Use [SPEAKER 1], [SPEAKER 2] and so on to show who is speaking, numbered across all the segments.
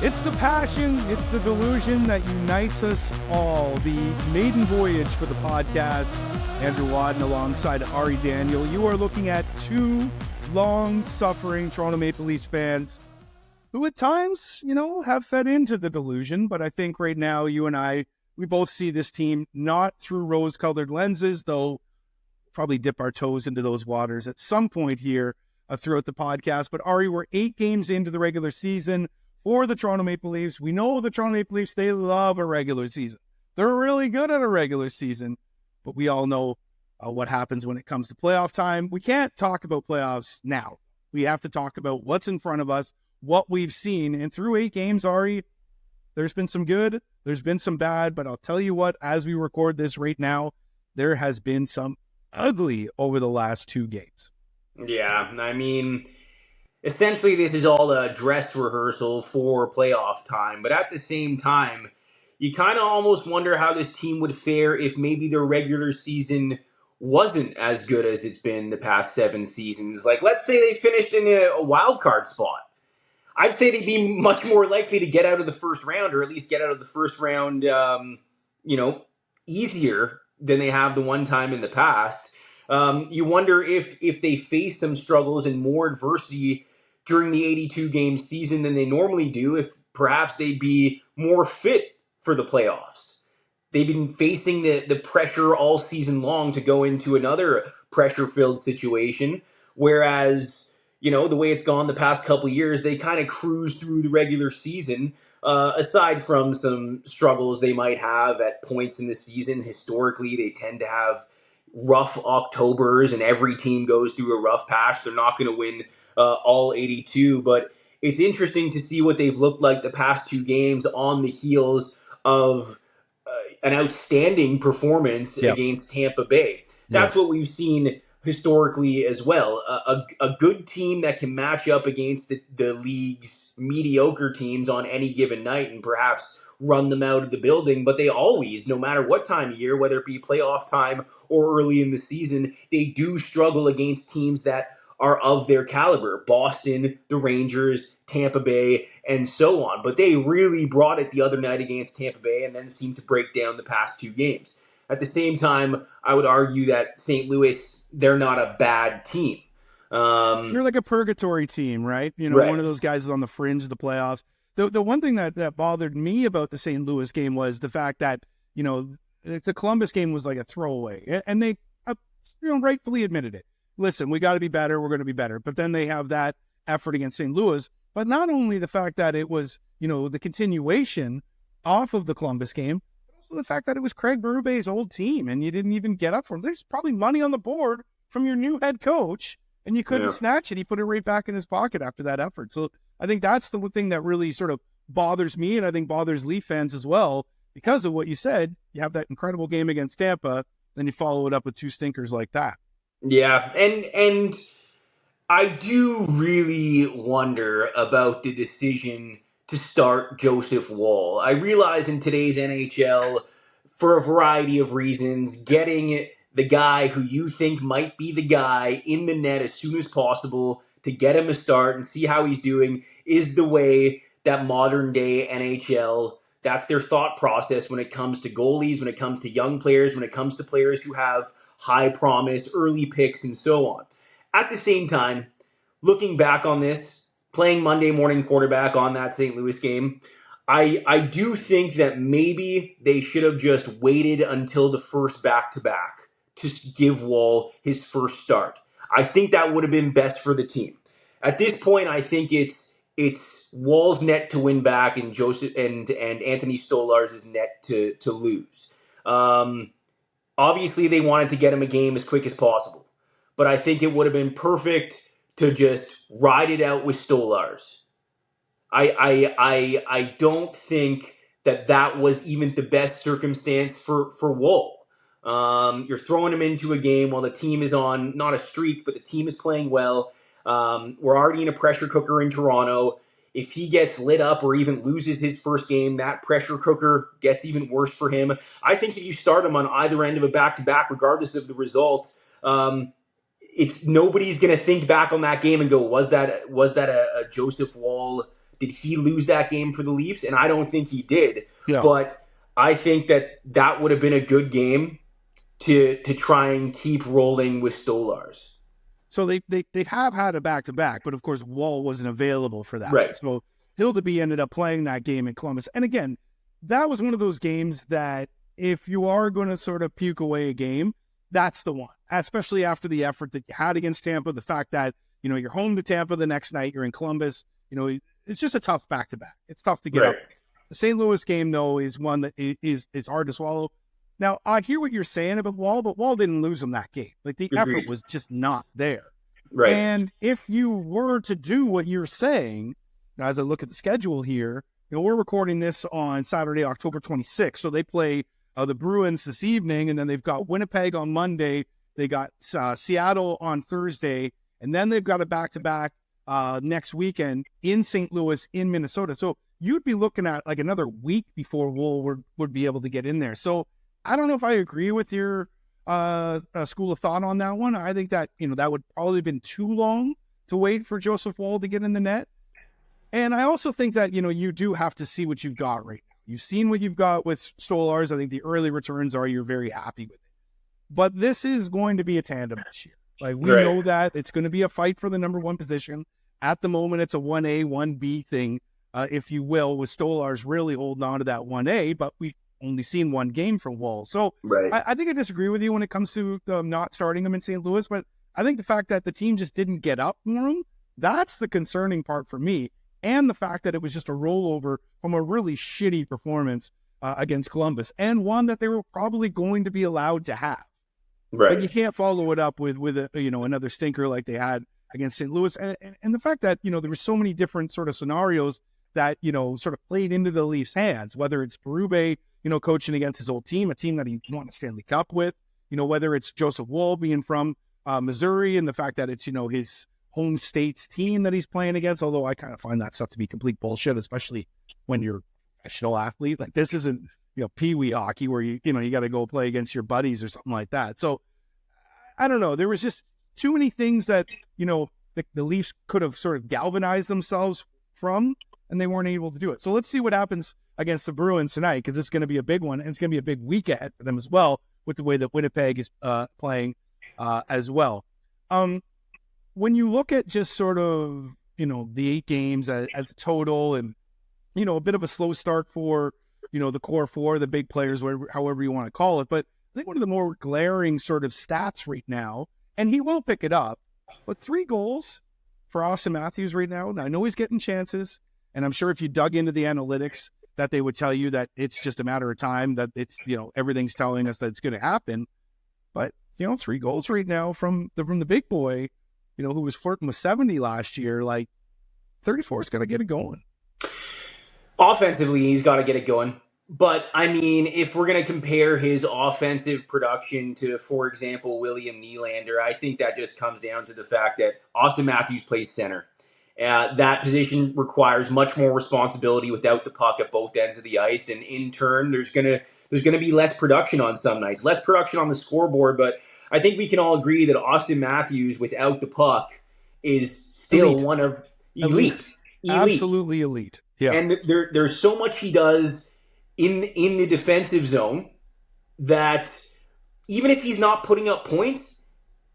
[SPEAKER 1] It's the passion, it's the delusion that unites us all. The Maiden Voyage for the podcast. Andrew Wadden alongside Ari Daniel. You are looking at two long-suffering Toronto Maple Leafs fans who at times, have fed into the delusion. But I think right now, you and I, we both see this team not through rose-colored lenses, though probably dip our toes into those waters at some point here throughout the podcast. But Ari, we're 8 games into the regular season for the Toronto Maple Leafs. We know the Toronto Maple Leafs, they love a regular season. They're really good at a regular season, but we all know what happens when it comes to playoff time. We can't talk about playoffs now. We have to talk about what's in front of us, what we've seen. And through 8 games, Ari, there's been some good, there's been some bad, but I'll tell you what, as we record this right now, there has been some ugly over the last 2 games.
[SPEAKER 2] Yeah, I mean, essentially this is all a dress rehearsal for playoff time, but at the same time, you kind of almost wonder how this team would fare if maybe their regular season wasn't as good as it's been the past 7 seasons. Like, let's say they finished in a wild card spot. I'd say they'd be much more likely to get out of the first round, or at least get out of the first round, easier than they have the one time in the past. You wonder if they face some struggles and more adversity during the 82-game season than they normally do, if perhaps they'd be more fit for the playoffs. They've been facing the pressure all season long to go into another pressure-filled situation, whereas, the way it's gone the past couple years, they kind of cruise through the regular season, aside from some struggles they might have at points in the season. Historically, they tend to have rough Octobers, and every team goes through a rough patch. They're not going to win all 82, but it's interesting to see what they've looked like the past 2 games on the heels of an outstanding performance against Tampa Bay. That's what we've seen historically as well. A good team that can match up against the league's mediocre teams on any given night and perhaps run them out of the building. But they always, no matter what time of year, whether it be playoff time or early in the season, they do struggle against teams that are of their caliber. Boston, the Rangers, Tampa Bay, and so on. But they really brought it the other night against Tampa Bay and then seemed to break down the past 2 games. At the same time, I would argue that St. Louis, they're not a bad team.
[SPEAKER 1] You're like a purgatory team, right?
[SPEAKER 2] Right.
[SPEAKER 1] One of those guys is on the fringe of the playoffs. The one thing that bothered me about the St. Louis game was the fact that, the Columbus game was like a throwaway. And they, rightfully admitted it. Listen, we got to be better. We're going to be better. But then they have that effort against St. Louis. But not only the fact that it was, the continuation off of the Columbus game, but also the fact that it was Craig Berube's old team and you didn't even get up for him. There's probably money on the board from your new head coach and you couldn't snatch it. He put it right back in his pocket after that effort. So I think that's the thing that really sort of bothers me and I think bothers Leaf fans as well because of what you said. You have that incredible game against Tampa, then you follow it up with 2 stinkers like that.
[SPEAKER 2] Yeah, and I do really wonder about the decision to start Joseph Woll. I realize in today's NHL, for a variety of reasons, getting the guy who you think might be the guy in the net as soon as possible to get him a start and see how he's doing is the way that modern day NHL, that's their thought process when it comes to goalies, when it comes to young players, when it comes to players who have high promise, early picks, and so on. At the same time, looking back on this, playing Monday morning quarterback on that St. Louis game, I do think that maybe they should have just waited until the first back-to-back to give Woll his first start. I think that would have been best for the team. At this point, I think it's Woll's net to win back and Joseph and Anthony Stolarz' net to lose. Obviously, they wanted to get him a game as quick as possible. But I think it would have been perfect to just ride it out with Stolarz. I don't think that was even the best circumstance for Woll. You're throwing him into a game while the team is on, not a streak, but the team is playing well. We're already in a pressure cooker in Toronto. If he gets lit up or even loses his first game, that pressure cooker gets even worse for him. I think if you start him on either end of a back-to-back, regardless of the result, it's nobody's going to think back on that game and go, was that a Joseph Woll did he lose that game for the Leafs? And I don't think he did.
[SPEAKER 1] Yeah.
[SPEAKER 2] But I think that would have been a good game to try and keep rolling with Stolarz.
[SPEAKER 1] So they have had a back-to-back, but of course Wall wasn't available for that.
[SPEAKER 2] Right.
[SPEAKER 1] So Hildeby ended up playing that game in Columbus. And again, that was one of those games that if you are going to sort of puke away a game, that's the one, especially after the effort that you had against Tampa, the fact that, you're home to Tampa the next night, you're in Columbus, it's just a tough back-to-back. It's tough to get up. The St. Louis game, though, is one that is hard to swallow. Now, I hear what you're saying about Wall, but Wall didn't lose him that game. Like, the effort was just not there.
[SPEAKER 2] Right.
[SPEAKER 1] And if you were to do what you're saying, as I look at the schedule here, we're recording this on Saturday, October 26th. So they play the Bruins this evening, and then they've got Winnipeg on Monday. They got Seattle on Thursday, and then they've got a back-to-back next weekend in St. Louis, in Minnesota. So you'd be looking at like another week before Wool would be able to get in there. So I don't know if I agree with your school of thought on that one. I think that, that would probably have been too long to wait for Joseph Woll to get in the net. And I also think that, you do have to see what you've got right now. You've seen what you've got with Stolarz. I think the early returns you're very happy with it. But this is going to be a tandem this year. Like, we know that it's going to be a fight for the number one position. At the moment, it's a 1A, 1B thing, if you will, with Stolarz really holding on to that 1A, but we've only seen one game from Wall. So I think I disagree with you when it comes to not starting him in St. Louis, but I think the fact that the team just didn't get up for him, that's the concerning part for me. And the fact that it was just a rollover from a really shitty performance against Columbus, and one that they were probably going to be allowed to have.
[SPEAKER 2] Right.
[SPEAKER 1] But you can't follow it up with a, another stinker like they had against St. Louis. And the fact that, there were so many different sort of scenarios that, sort of played into the Leafs' hands, whether it's Berube, coaching against his old team, a team that he won a Stanley Cup with, whether it's Joseph Woll being from Missouri, and the fact that it's, his home state's team that he's playing against, although I kind of find that stuff to be complete bullshit, especially when you're a professional athlete. Like, this isn't, pee-wee hockey where you got to go play against your buddies or something like that. So I don't know. There was just too many things that, the Leafs could have sort of galvanized themselves from, and they weren't able to do it. So let's see what happens against the Bruins tonight, because it's going to be a big one, and it's going to be a big week ahead for them as well, with the way that Winnipeg is playing as well. When you look at just sort of, the 8 games as a total, and, a bit of a slow start for, the core four, the big players, however you want to call it. But I think one of the more glaring sort of stats right now, and he will pick it up, but 3 goals for Auston Matthews right now. Now, I know he's getting chances, and I'm sure if you dug into the analytics that they would tell you that it's just a matter of time, that it's, everything's telling us that it's going to happen. But, 3 goals right now from the big boy, who was flirting with 70 last year, like 34 is going to get it going.
[SPEAKER 2] Offensively, he's got to get it going. But, I mean, if we're going to compare his offensive production to, for example, William Nylander, I think that just comes down to the fact that Auston Matthews plays center. That position requires much more responsibility without the puck at both ends of the ice. And in turn, there's gonna be less production on some nights, less production on the scoreboard. But I think we can all agree that Auston Matthews without the puck is still
[SPEAKER 1] elite.
[SPEAKER 2] One of elite.
[SPEAKER 1] Absolutely elite. Yeah.
[SPEAKER 2] And there's so much he does in the defensive zone that even if he's not putting up points,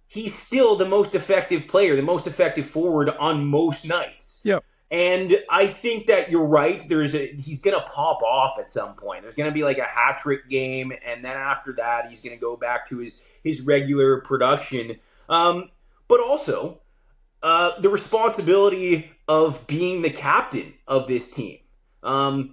[SPEAKER 2] he's still the most effective player, the most effective forward on most nights.
[SPEAKER 1] Yep.
[SPEAKER 2] And I think that you're right. He's going to pop off at some point. There's going to be like a hat trick game, and then after that, he's going to go back to his regular production. But also, the responsibility of being the captain of this team.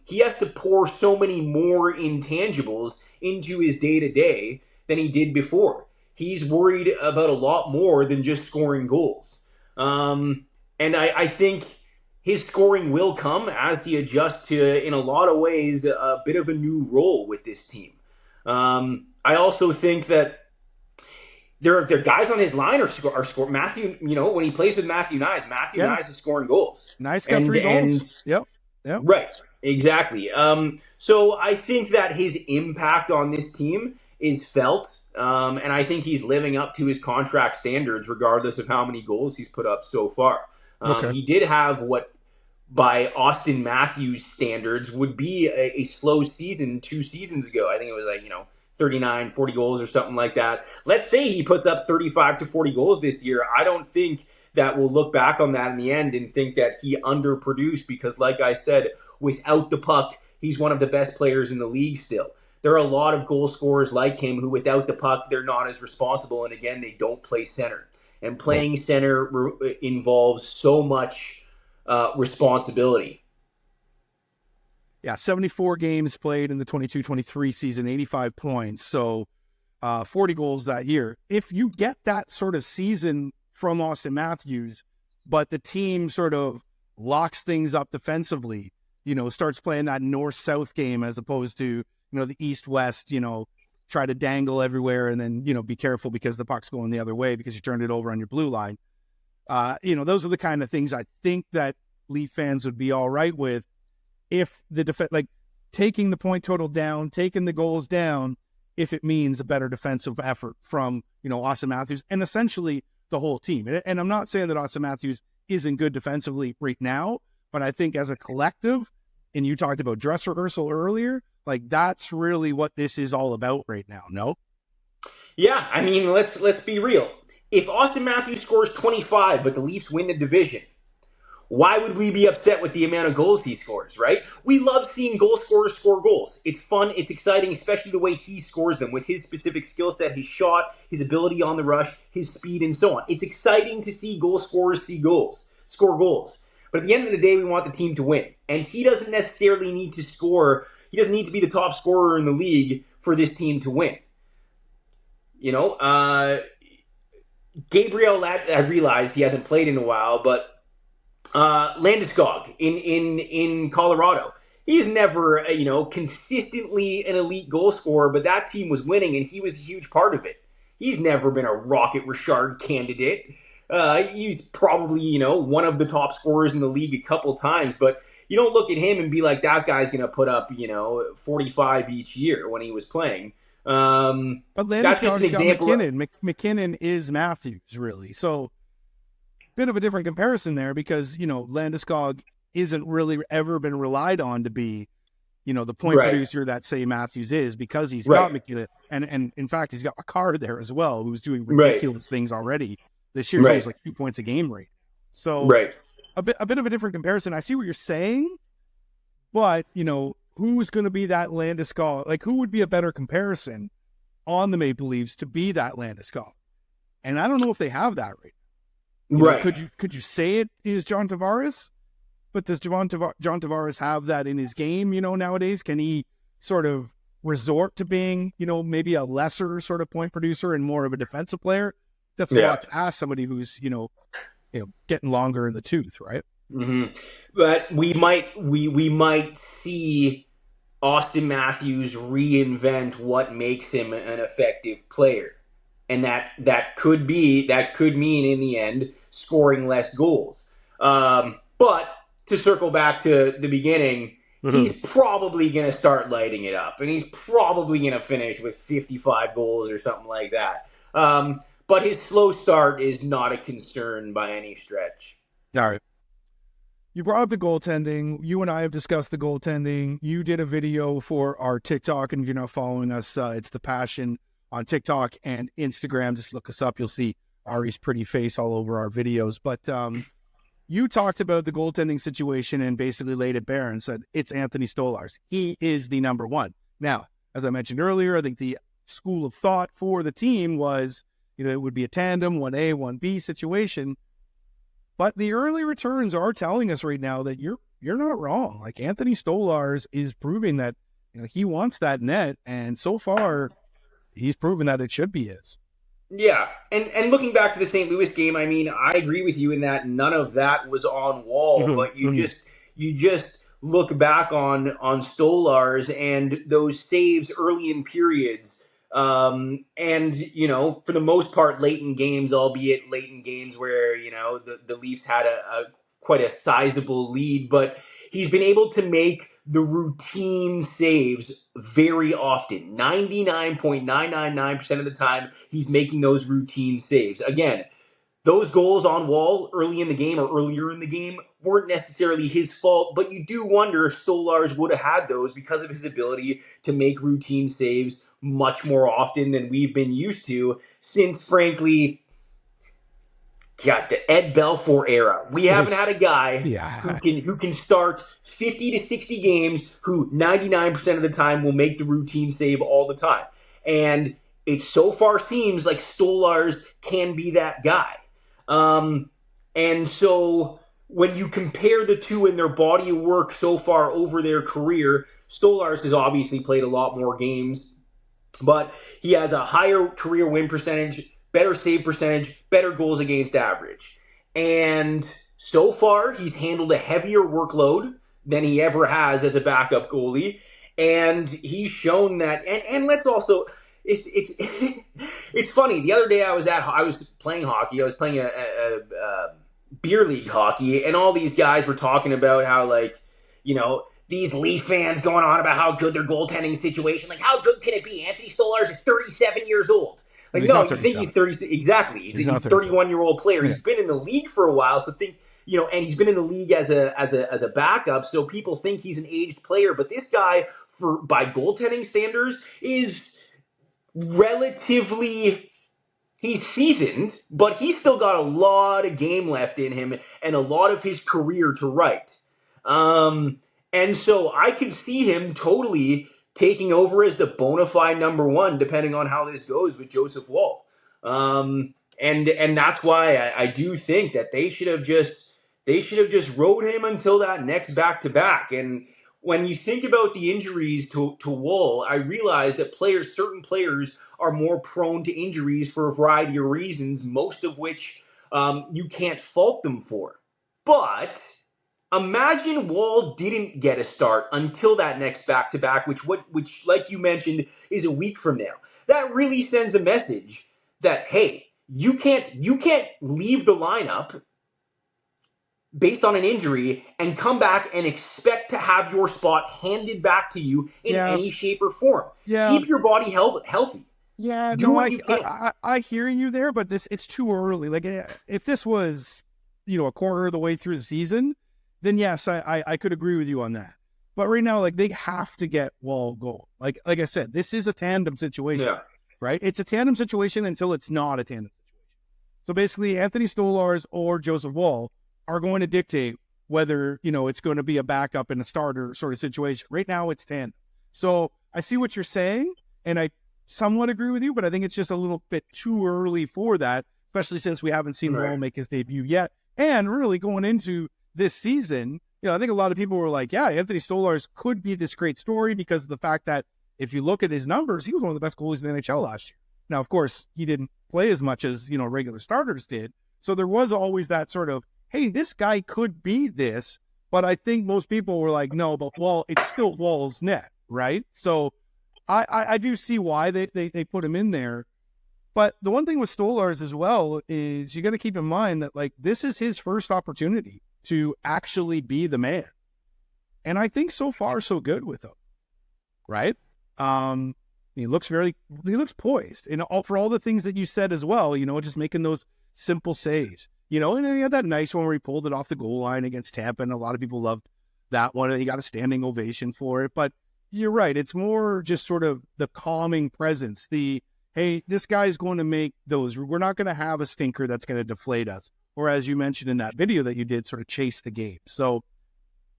[SPEAKER 2] He has to pour so many more intangibles into his day-to-day than he did before. He's worried about a lot more than just scoring goals. And I think his scoring will come as he adjusts to, in a lot of ways, a bit of a new role with this team. I also think that there are guys on his line are scoring. Matthew, when he plays with Matthew Nyes, Nyes is scoring goals.
[SPEAKER 1] Nice got 3 goals. Yep.
[SPEAKER 2] Right. Exactly. So I think that his impact on this team is felt, and I think he's living up to his contract standards regardless of how many goals he's put up so far. He did have what by Auston Matthews standards, would be a slow season 2 seasons ago. I think it was 39, 40 goals or something like that. Let's say he puts up 35 to 40 goals this year. I don't think that we'll look back on that in the end and think that he underproduced because, like I said, without the puck, he's one of the best players in the league still. There are a lot of goal scorers like him who, without the puck, they're not as responsible. And again, they don't play center. And playing center involves so much responsibility.
[SPEAKER 1] Yeah, 74 games played in the 22-23 season, 85 points. So 40 goals that year. If you get that sort of season from Auston Matthews, but the team sort of locks things up defensively, starts playing that north-south game as opposed to, the east-west, try to dangle everywhere and then, be careful because the puck's going the other way because you turned it over on your blue line. Those are the kind of things I think that Leaf fans would be all right with if the taking the point total down, taking the goals down, if it means a better defensive effort from, Auston Matthews and essentially the whole team. And I'm not saying that Auston Matthews isn't good defensively right now, but I think as a collective, and you talked about dress rehearsal earlier, that's really what this is all about right now, no?
[SPEAKER 2] Yeah, I mean, let's be real. If Auston Matthews scores 25, but the Leafs win the division, why would we be upset with the amount of goals he scores, right? We love seeing goal scorers score goals. It's fun, it's exciting, especially the way he scores them with his specific skill set, his shot, his ability on the rush, his speed, and so on. It's exciting to see goal scorers score goals. But at the end of the day, we want the team to win. And he doesn't necessarily need to score. He doesn't need to be the top scorer in the league for this team to win. Gabriel, I realize he hasn't played in a while, but Landeskog in Colorado, he's never, consistently an elite goal scorer, but that team was winning and he was a huge part of it. He's never been a Rocket Richard candidate. He's probably, one of the top scorers in the league a couple times, but you don't look at him and be like, that guy's going to put up, 45 each year when he was playing.
[SPEAKER 1] But Landeskog's got McKinnon. McKinnon is Matthews, really. So, bit of a different comparison there because, Landeskog isn't really ever been relied on to be, the point producer that, say, Matthews is because he's got McKinnon. And in fact, he's got a card there as well who's doing ridiculous things already. This year's almost 2 points a game rate. So a bit of a different comparison. I see what you're saying, but, who's going to be that Landeskog? Who would be a better comparison on the Maple Leafs to be that Landeskog? And I don't know if they have that right. Could you say it is John Tavares? But does John Tavares have that in his game, nowadays? Can he sort of resort to being, maybe a lesser sort of point producer and more of a defensive player? That's a lot to ask somebody who's, getting longer in the tooth, right?
[SPEAKER 2] Mm-hmm. But we might see Auston Matthews reinvent what makes him an effective player. And that could mean in the end scoring less goals. But to circle back to the beginning, he's probably going to start lighting it up, and he's probably going to finish with 55 goals or something like that. But his slow start is not a concern by any stretch.
[SPEAKER 1] All right. You brought up the goaltending. You and I have discussed the goaltending. You did a video for our TikTok, and if you're not following us, it's The Passion on TikTok and Instagram. Just look us up. You'll see Ari's pretty face all over our videos. But you talked about the goaltending situation and basically laid it bare and said, it's Anthony Stolarz. He is the number one. Now, as I mentioned earlier, I think the school of thought for the team was, it would be a tandem, 1A, 1B situation. But the early returns are telling us right now that you're not wrong. Anthony Stolarz is proving that, he wants that net. And so far, he's proven that it should be his.
[SPEAKER 2] Yeah, and looking back to the St. Louis game, I mean, I agree with you in that none of that was on Wall, but you just look back on Stolarz and those saves early in periods, and for the most part, late in games, albeit late in games where the Leafs had a quite a sizable lead, but he's been able to make the routine saves very often. 99.999% of the time, he's making those routine saves. Again, those goals on Wall early in the game or earlier in the game weren't necessarily his fault, but you do wonder if Stolarz would have had those because of his ability to make routine saves much more often than we've been used to since, frankly, the Ed Belfour era. We haven't had a guy
[SPEAKER 1] Yeah.
[SPEAKER 2] who can start 50 to 60 games, who 99% of the time will make the routine save all the time. And it so far seems like Stolarz can be that guy. And so when you compare the two in their body of work so far over their career, Stolarz has obviously played a lot more games, but he has a higher career win percentage, better save percentage, better goals against average. And so far, he's handled a heavier workload than he ever has as a backup goalie. And he's shown that, and let's also, it's it's funny. The other day I was playing hockey. I was playing a beer league hockey, and all these guys were talking about how, like, these Leaf fans going on about how good their goaltending situation. Like, how good can it be? Anthony Stolarz is 37 years old. Like, no, you think he's 30? Exactly. He's a 31-year-old player. Yeah. He's been in the league for a while, so and he's been in the league as a backup. So people think he's an aged player, but this guy, by goaltending standards, is relatively. He's seasoned, but he's still got a lot of game left in him and a lot of his career to write. And so I could see him totally taking over as the bona fide number one, depending on how this goes with Joseph Woll. And that's why I do think that they should have just rode him until that next back-to-back. And when you think about the injuries to Woll, I realize that certain players are more prone to injuries for a variety of reasons, most of which you can't fault them for. But imagine Woll didn't get a start until that next back-to-back, which, like you mentioned, is a week from now. That really sends a message that, hey, you can't leave the lineup based on an injury and come back and expect to have your spot handed back to you in any shape or form. Yeah. Keep your body healthy.
[SPEAKER 1] Yeah, I hear you there, but it's too early. Like, if this was, a quarter of the way through the season, then yes, I could agree with you on that. But right now, like, they have to get Woll goal. Like I said, this is a tandem situation, right? It's a tandem situation until it's not a tandem situation. So basically, Anthony Stolarz or Joseph Woll are going to dictate whether, it's going to be a backup and a starter sort of situation. Right now, it's tandem. So I see what you're saying, and I somewhat agree with you, but I think it's just a little bit too early for that, especially since we haven't seen Woll make his debut yet. And really going into this season, I think a lot of people were like, yeah, Anthony Stolarz could be this great story because of the fact that if you look at his numbers, he was one of the best goalies in the NHL last year. Now, of course, he didn't play as much as, regular starters did. So there was always that sort of, hey, this guy could be this. But I think most people were like, no, but it's still Woll's net, right? So I do see why they put him in there. But the one thing with Stolarz as well is you got to keep in mind that, like, this is his first opportunity to actually be the man. And I think so far so good with him, right? He looks poised. And for all the things that you said as well, just making those simple saves. And then he had that nice one where he pulled it off the goal line against Tampa, and a lot of people loved that one, and he got a standing ovation for it. But you're right. It's more just sort of the calming presence. Hey, this guy's going to make those. We're not going to have a stinker that's going to deflate us. Or as you mentioned in that video that you did, sort of chase the game. So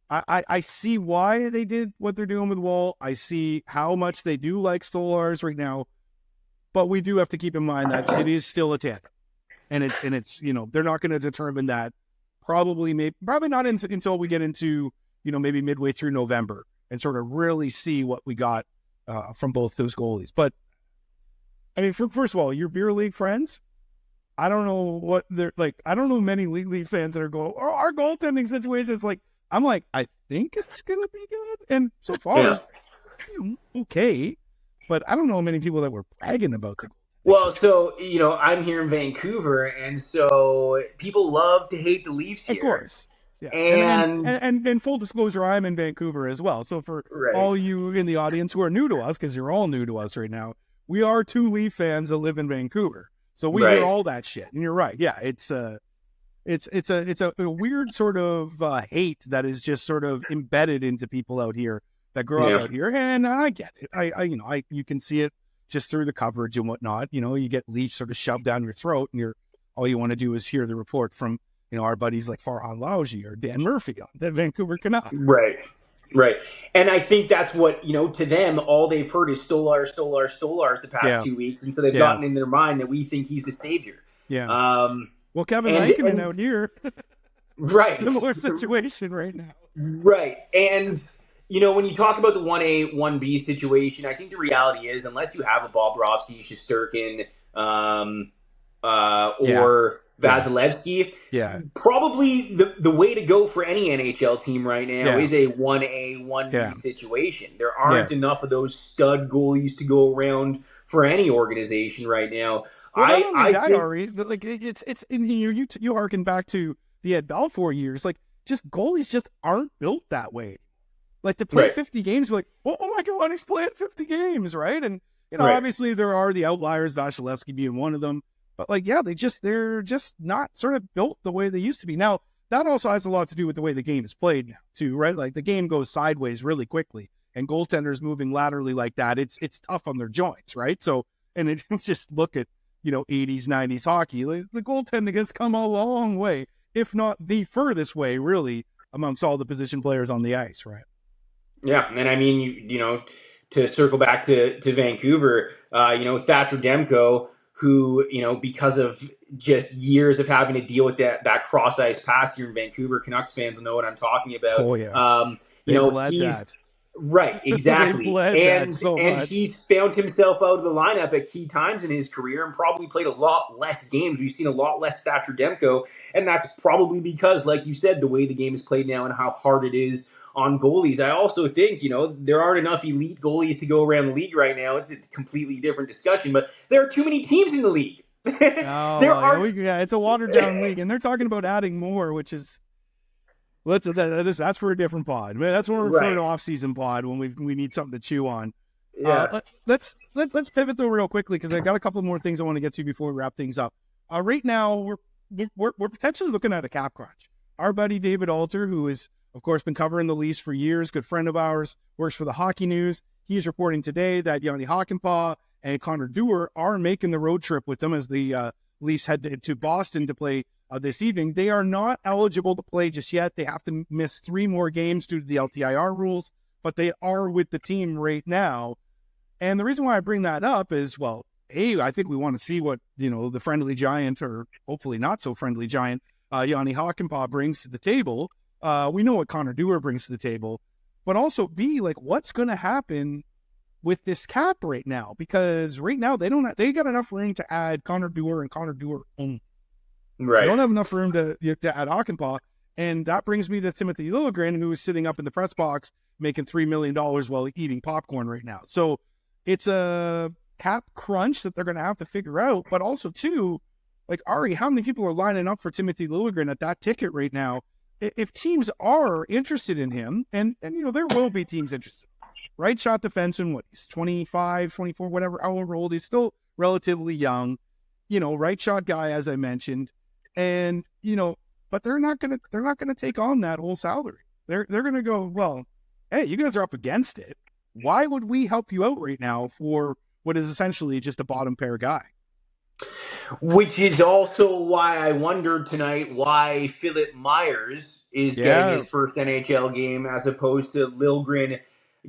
[SPEAKER 1] I see why they did what they're doing with Woll. I see how much they do like Stolarz right now. But we do have to keep in mind that it is still a tandem. And it's they're not going to determine that probably not until we get into, maybe midway through November and sort of really see what we got from both those goalies. But I mean, first of all, your beer league friends, I don't know what they're like. I don't know many league fans that are going, our goaltending situation. It's like, I'm like, I think it's going to be good. And so far, okay. But I don't know many people that were bragging about the.
[SPEAKER 2] Well, so, I'm here in Vancouver, and so people love to hate the Leafs here.
[SPEAKER 1] Of course. Yeah. And full disclosure, I'm in Vancouver as well. So for all you in the audience who are new to us, because you're all new to us right now, we are two Leaf fans that live in Vancouver. So we hear all that shit. And you're right. Yeah, it's It's a weird sort of hate that is just sort of embedded into people out here that grow up
[SPEAKER 2] Yeah.
[SPEAKER 1] out here, and I get it. You can see it just through the coverage and whatnot. You get Leafs sort of shoved down your throat, and all you want to do is hear the report from our buddies like Farhan Lalji or Dan Murphy on the Vancouver Canucks.
[SPEAKER 2] Right. Right. And I think that's what, to them, all they've heard is Stolarz the past
[SPEAKER 1] Yeah,
[SPEAKER 2] 2 weeks. And so they've
[SPEAKER 1] yeah,
[SPEAKER 2] gotten in their mind that we think he's the savior.
[SPEAKER 1] yeah.
[SPEAKER 2] Um,
[SPEAKER 1] Well, Kevin
[SPEAKER 2] and,
[SPEAKER 1] Lankinen
[SPEAKER 2] and
[SPEAKER 1] out here,
[SPEAKER 2] right.
[SPEAKER 1] similar situation right now.
[SPEAKER 2] Right. And, when you talk about the 1A, 1B situation, I think the reality is, unless you have a Bobrovsky, Shesterkin, or Vasilevsky,
[SPEAKER 1] Yeah,
[SPEAKER 2] probably the way to go for any NHL team right now
[SPEAKER 1] Yeah.
[SPEAKER 2] is a 1A, 1B
[SPEAKER 1] Yeah.
[SPEAKER 2] situation. There aren't enough of those stud goalies to go around for any organization right now.
[SPEAKER 1] Well, not only
[SPEAKER 2] I
[SPEAKER 1] that,
[SPEAKER 2] think,
[SPEAKER 1] Ari, but like it's in here. You harken back to the Ed Balfour years. Like, just goalies just aren't built that way. Like, to play
[SPEAKER 2] Right.
[SPEAKER 1] 50 games, you're like, oh my God, he's playing 50 games, right? And
[SPEAKER 2] Right.
[SPEAKER 1] obviously there are the outliers, Vasilevsky being one of them. But like, yeah, they're just not sort of built the way they used to be. Now, that also has a lot to do with the way the game is played now, too, right? Like, the game goes sideways really quickly, and goaltenders moving laterally like that, it's tough on their joints, right? So, and it's just look at 80s, 90s hockey. Like, the goaltending has come a long way, if not the furthest way, really, amongst all the position players on the ice, right?
[SPEAKER 2] Yeah, and I mean, to circle back to Vancouver, Thatcher Demko, who, because of just years of having to deal with that cross ice pass here in Vancouver, Canucks fans will know what I'm talking about.
[SPEAKER 1] Oh, yeah. They bled
[SPEAKER 2] he's
[SPEAKER 1] that.
[SPEAKER 2] right, exactly,
[SPEAKER 1] They bled that so much.
[SPEAKER 2] He's found himself out of the lineup at key times in his career and probably played a lot less games. We've seen a lot less Thatcher Demko, and that's probably because, like you said, the way the game is played now and how hard it is on goalies. I also think, there aren't enough elite goalies to go around the league right now. It's a completely different discussion, but there are too many teams in the league.
[SPEAKER 1] It's a watered down league, and they're talking about adding more, which is that's for a different pod. That's when we're for an off-season pod when we need something to chew on.
[SPEAKER 2] Yeah.
[SPEAKER 1] Let's pivot though real quickly, because I got a couple more things I want to get to before we wrap things up. Right now we're potentially looking at a cap crunch. Our buddy David Alter, who is of course been covering the Leafs for years, good friend of ours, works for the Hockey News. He is reporting today that Yanni Hakanpää and Connor Dewar are making the road trip with them as the Leafs head to Boston to play this evening. They are not eligible to play just yet. They have to miss 3 more games due to the LTIR rules, but they are with the team right now. And the reason why I bring that up is, well, I think we want to see what, the friendly giant, or hopefully not so friendly giant, Yanni Hakanpää brings to the table. We know what Connor Dewar brings to the table, but also B, like, what's going to happen with this cap right now? Because right now they got enough room to add Connor Dewar and Connor Dewar only.
[SPEAKER 2] Right.
[SPEAKER 1] They don't have enough room to add Hakanpää. And that brings me to Timothy Liljegren, who is sitting up in the press box making $3 million while eating popcorn right now. So it's a cap crunch that they're going to have to figure out. But also, too, like, Ari, how many people are lining up for Timothy Liljegren at that ticket right now? If teams are interested in him, and there will be teams interested. Right shot defenseman, he's 25, 24, however old, he's still relatively young. Right shot guy, as I mentioned. And, but they're not gonna take on that whole salary. They're gonna go, well, hey, you guys are up against it. Why would we help you out right now for what is essentially just a bottom pair guy?
[SPEAKER 2] Which is also why I wondered tonight why Philip Myers is getting his first NHL game as opposed to Liljegren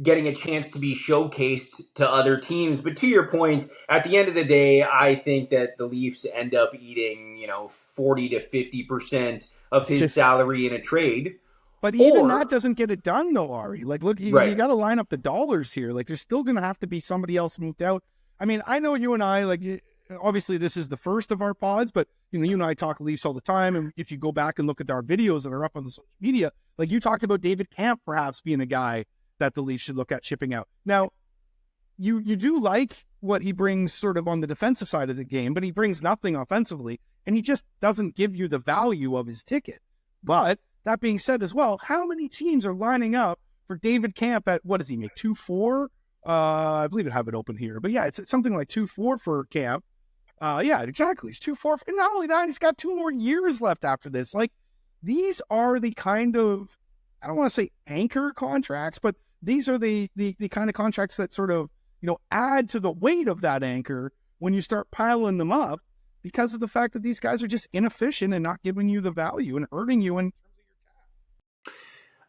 [SPEAKER 2] getting a chance to be showcased to other teams. But to your point, at the end of the day, I think that the Leafs end up eating, 40 to 50% of his salary in a trade.
[SPEAKER 1] But even that doesn't get it done, though, Ari. Like, look, you got to line up the dollars here. Like, there's still going to have to be somebody else moved out. I mean, I know you and I, like, obviously this is the first of our pods, but, you and I talk Leafs all the time. And if you go back and look at our videos that are up on the social media, like, you talked about David Camp perhaps being a guy that the Leafs should look at shipping out. Now, you do like what he brings sort of on the defensive side of the game, but he brings nothing offensively, and he just doesn't give you the value of his ticket. But that being said as well, how many teams are lining up for David Camp at, what does he make, 2-4? I believe I have it open here. But yeah, it's something like 2-4 for Camp. Yeah, exactly. He's 2-4. And not only that, he's got 2 more years left after this. Like, these are the kind of, I don't want to say anchor contracts, but these are the kind of contracts that sort of, add to the weight of that anchor when you start piling them up because of the fact that these guys are just inefficient and not giving you the value and hurting you. And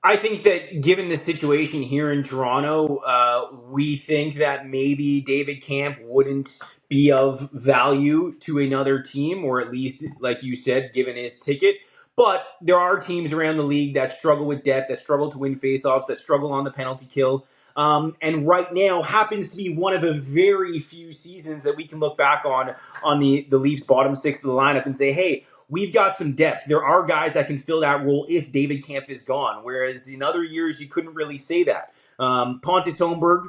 [SPEAKER 2] I think that given the situation here in Toronto, we think that maybe David Camp wouldn't be of value to another team, or at least, like you said, given his ticket. But there are teams around the league that struggle with depth, that struggle to win faceoffs, that struggle on the penalty kill. And right now happens to be one of a very few seasons that we can look back on the Leafs bottom six of the lineup and say, hey, we've got some depth. There are guys that can fill that role if David Camp is gone. Whereas in other years, you couldn't really say that. Pontus Holmberg,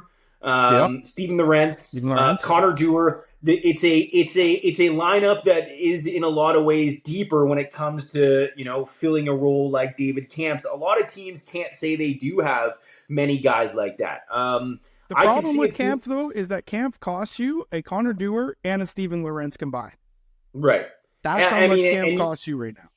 [SPEAKER 2] Steven Lorentz, Connor Dewar. It's a lineup that is in a lot of ways deeper when it comes to filling a role like David Camp's. A lot of teams can't say they do have many guys like that.
[SPEAKER 1] The problem with Camp, though, is that Camp costs you a Connor Dewar and a Steven Lorentz combined.
[SPEAKER 2] Right.
[SPEAKER 1] That's how much Camp costs you right now.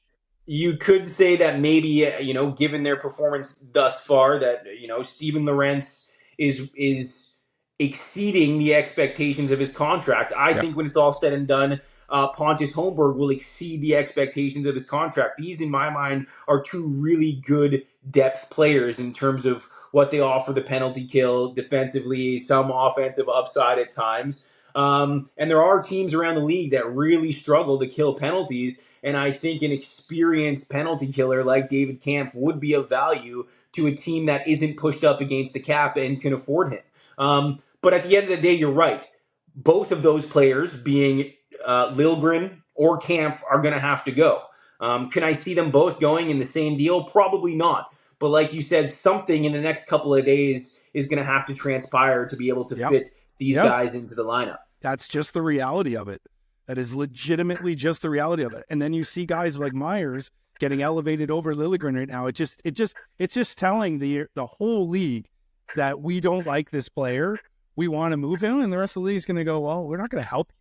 [SPEAKER 2] You could say that maybe, given their performance thus far, that, Steven Lorentz is exceeding the expectations of his contract. I think when it's all said and done, Pontus Holmberg will exceed the expectations of his contract. These, in my mind, are two really good depth players in terms of what they offer the penalty kill defensively, some offensive upside at times. And there are teams around the league that really struggle to kill penalties. And I think an experienced penalty killer like David Camp would be of value to a team that isn't pushed up against the cap and can afford him. But at the end of the day, you're right. Both of those players, being Liljegren or Camp, are going to have to go. Can I see them both going in the same deal? Probably not. But like you said, something in the next couple of days is going to have to transpire to be able to fit these guys into the lineup.
[SPEAKER 1] That's just the reality of it. That is legitimately just the reality of it. And then you see guys like Myers getting elevated over Liljegren right now. It's just telling the whole league that we don't like this player. We want to move him, and the rest of the league is going to go, well, we're not going to help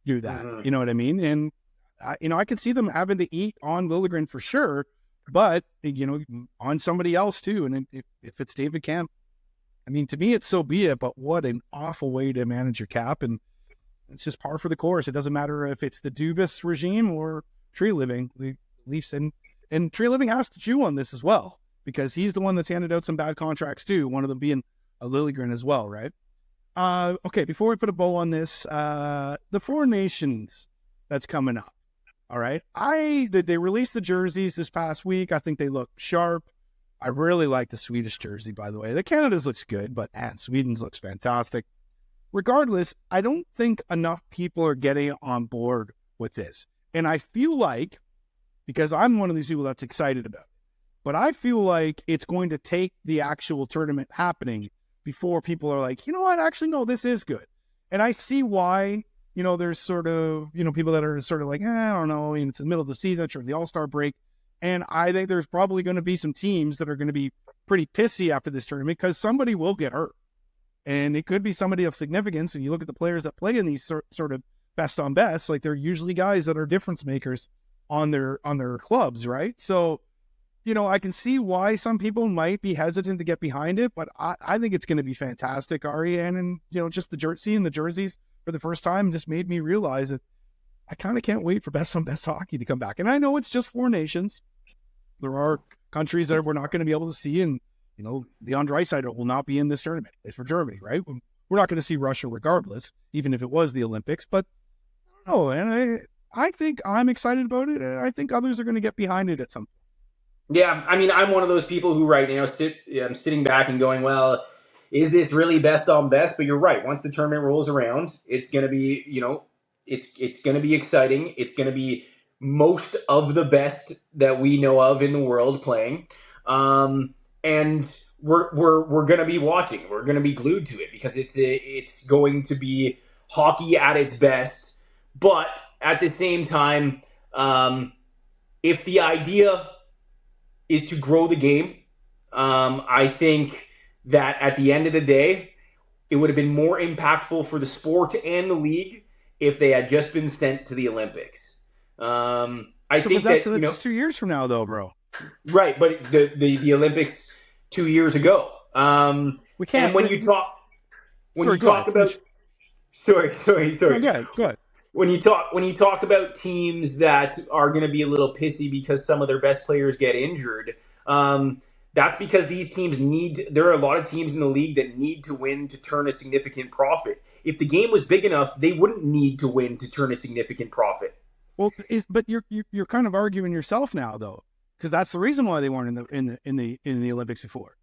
[SPEAKER 1] you do that. Mm-hmm. You know what I mean? And I could see them having to eat on Liljegren for sure, but on somebody else too. And if it's David Camp, I mean, to me, it's so be it. But what an awful way to manage your cap, and it's just par for the course. It doesn't matter if it's the Dubas regime or Tree Living. The Leafs and Tree Living has to chew on this as well, because he's the one that's handed out some bad contracts too. One of them being a Liljegren as well, right? Okay, before we put a bow on this, the Four Nations that's coming up. All right, they released the jerseys this past week. I think they look sharp. I really like the Swedish jersey, by the way. The Canada's looks good, but Sweden's looks fantastic. Regardless, I don't think enough people are getting on board with this. And I feel like, because I'm one of these people that's excited about it, but I feel like it's going to take the actual tournament happening before people are like, you know what, actually, no, this is good. And I see why, there's sort of, people that are sort of like, I don't know, it's the middle of the season, or the All-Star break. And I think there's probably going to be some teams that are going to be pretty pissy after this tournament because somebody will get hurt. And it could be somebody of significance. And you look at the players that play in these sort of best on best, like they're usually guys that are difference makers on their clubs, right? So, I can see why some people might be hesitant to get behind it, but I think it's going to be fantastic, Ari. And just seeing the jerseys for the first time just made me realize that I kind of can't wait for best on best hockey to come back. And I know it's just Four Nations. There are countries that we're not going to be able to see, and Leon Draisaitl will not be in this tournament. It's for Germany, right? We're not going to see Russia regardless, even if it was the Olympics. But I don't know, and I think I'm excited about it, and I think others are going to get behind it at some point.
[SPEAKER 2] Yeah, I mean, I'm one of those people who right now I'm sitting back and going, well, is this really best on best? But you're right. Once the tournament rolls around, it's going to be, it's going to be exciting. It's going to be most of the best that we know of in the world playing. And we're going to be watching. We're going to be glued to it because it's going to be hockey at its best. But at the same time, if the idea is to grow the game, I think that at the end of the day, it would have been more impactful for the sport and the league if they had just been sent to the Olympics. I think
[SPEAKER 1] that's
[SPEAKER 2] that,
[SPEAKER 1] 2 years from now, though, bro.
[SPEAKER 2] right, but the Olympics 2 years ago.
[SPEAKER 1] We can't.
[SPEAKER 2] And when you talk about, sorry.
[SPEAKER 1] No, go ahead.
[SPEAKER 2] When you talk about teams that are going to be a little pissy because some of their best players get injured, that's because these teams there are a lot of teams in the league that need to win to turn a significant profit. If the game was big enough, they wouldn't need to win to turn a significant profit.
[SPEAKER 1] Well, but you're kind of arguing yourself now, though, because that's the reason why they weren't in the Olympics before.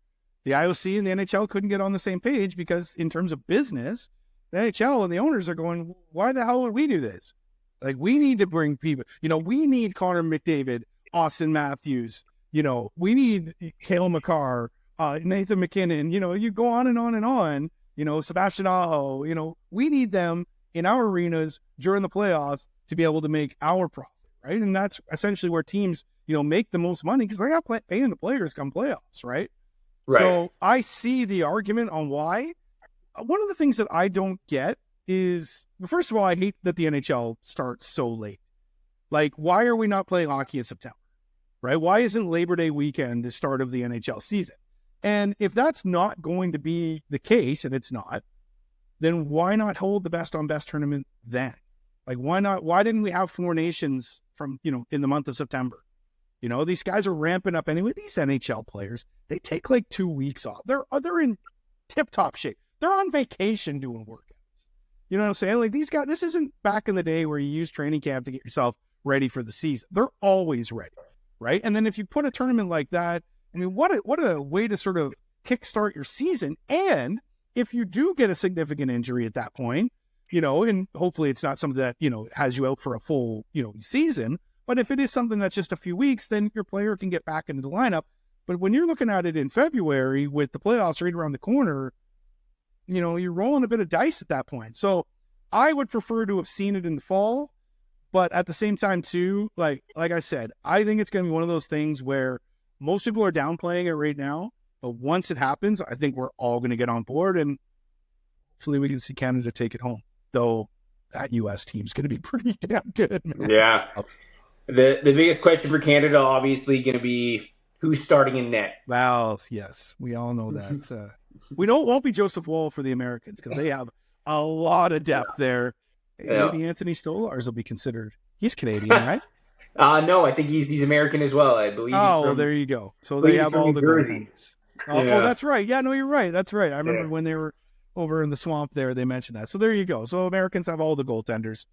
[SPEAKER 1] The IOC and the NHL couldn't get on the same page because, in terms of business, the NHL and the owners are going, why the hell would we do this? Like, we need to bring people. We need Connor McDavid, Auston Matthews. We need Cale Makar, Nathan McKinnon. You go on and on and on. Sebastian Aho. We need them in our arenas during the playoffs to be able to make our profit, right? And that's essentially where teams, make the most money because they're not paying the players come playoffs, right?
[SPEAKER 2] Right.
[SPEAKER 1] So I see the argument on why. One of the things that I don't get is, first of all, I hate that the NHL starts so late. Like, why are we not playing hockey in September, right? Why isn't Labor Day weekend the start of the NHL season? And if that's not going to be the case, and it's not, then why not hold the best on best tournament then? Like, why not? Why didn't we have 4 nations from, in the month of September? These guys are ramping up anyway. These NHL players, they take like 2 weeks off. They're in tip-top shape. They're on vacation doing workouts. You know what I'm saying? Like, these guys, this isn't back in the day where you use training camp to get yourself ready for the season. They're always ready, right? And then if you put a tournament like that, I mean, what a way to sort of kickstart your season. And if you do get a significant injury at that point, and hopefully it's not something that, has you out for a full, season. But if it is something that's just a few weeks, then your player can get back into the lineup. But when you're looking at it in February with the playoffs right around the corner, you're rolling a bit of dice at that point. So I would prefer to have seen it in the fall. But at the same time, too, like I said, I think it's going to be one of those things where most people are downplaying it right now. But once it happens, I think we're all going to get on board. And hopefully we can see Canada take it home. Though that U.S. team's going to be pretty damn good, man.
[SPEAKER 2] Yeah. The biggest question for Canada, obviously, going to be who's starting in net.
[SPEAKER 1] Well, yes, we all know that. We know it won't be Joseph Woll for the Americans because they have a lot of depth there. Maybe Anthony Stolarz will be considered. He's Canadian, right?
[SPEAKER 2] No, I think he's American as well. I believe.
[SPEAKER 1] There you go. So they have all the goaltenders. Oh, that's right. Yeah, no, you're right. That's right. I remember when they were over in the swamp there, they mentioned that. So there you go. So Americans have all the goaltenders.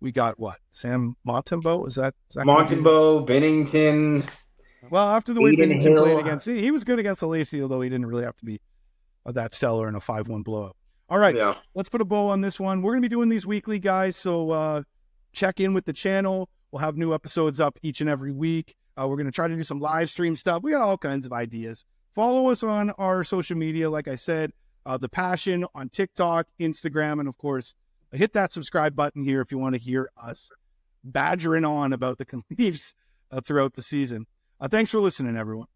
[SPEAKER 1] We got what? Sam Montembeault? Is that
[SPEAKER 2] Montembeault, Bennington.
[SPEAKER 1] Well, after the way Bennington
[SPEAKER 2] Hill
[SPEAKER 1] played against, he was good against the Leafs, although he didn't really have to be that stellar in a 5-1 blowout. All right, Let's put a bow on this one. We're going to be doing these weekly, guys, so check in with the channel. We'll have new episodes up each and every week. We're going to try to do some live stream stuff. We got all kinds of ideas. Follow us on our social media, like I said, The Passion on TikTok, Instagram, and, of course, hit that subscribe button here if you want to hear us badgering on about the Leafs throughout the season. Thanks for listening, everyone.